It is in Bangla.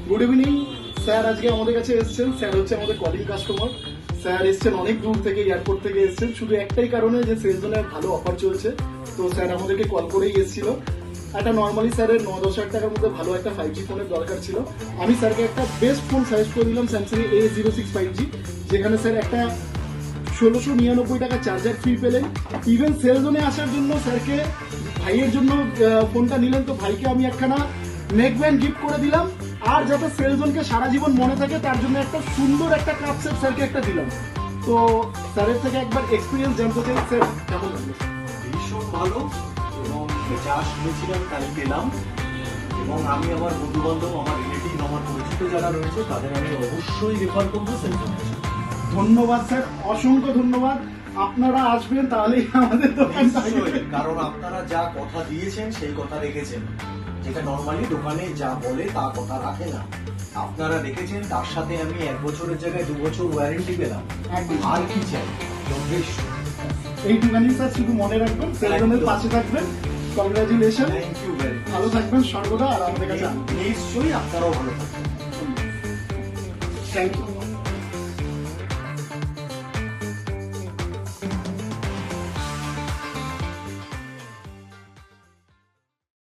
Good evening sir. আজকে আমাদের কাছে এসেছেন, স্যার হচ্ছে আমাদের কলিং কাস্টমার। স্যার এসছেন অনেক দূর থেকে, এয়ারপোর্ট থেকে এসছেন শুধু একটাই কারণে যে সেলজনের ভালো অফার চলছে। তো স্যার আমাদেরকে কল করেই এসেছিল। একটা নর্মালি স্যারের 9-10 হাজার টাকার মধ্যে ভালো একটা 5G ফোনের দরকার ছিল। আমি স্যারকে একটা বেস্ট ফোন সাজেস্ট করে দিলাম, স্যামসাং A06 5G, যেখানে স্যার একটা 1699 টাকা চার্জার ফ্রি পেলেন। ইভেন সেলজনে আসার জন্য স্যারকে ভাইয়ের জন্য ফোনটা নিলেন, তো ভাইকে আমি একখানা নেকব্যান্ড গিফট করে দিলাম। আর যাতে সেলজনকে সারা জীবন মনে থাকে তার জন্য একটা সুন্দর একটা কাপ সেট স্যারকে একটা দিলাম। তো স্যারের থেকে একবার এক্সপিরিয়েন্স জানতে চাই, স্যার কেমন লাগলো? ভীষণ ভালো, এবং যা শুনেছিলাম তাই পেলাম। এবং আমি আমার বন্ধু বান্ধব, আমার রিলেটিভ, আমার পরিচিত যারা রয়েছে তাদের আমি অবশ্যই রেফার করবো সেলফোনে। ধন্যবাদ স্যার, অসংখ্য ধন্যবাদ। আপনারা আসবেন তাহলেই আমাদের দোকান নিশ্চয়ই, কারণ আপনারা যা কথা দিয়েছেন সেই কথা রেখেছেন, যেটা নর্মালি দোকানে যা বলে তা কথা রাখে না। আপনারা রেখেছেন, তার সাথে আমি 1 বছরের জায়গায় 2 বছর ওয়ারেন্টি পেলাম। আর কি চাই? যথেষ্ট। এইটুখানি স্যার, শুধু মনে রাখবেন সেলজনের পাশে থাকবেন। Congratulation, thank you very much. ভালো থাকবেন সর্বদা, আর আমাদের কাছে নিশ্চয়ই আপনারাও ভালো থাকবেন। Thank you.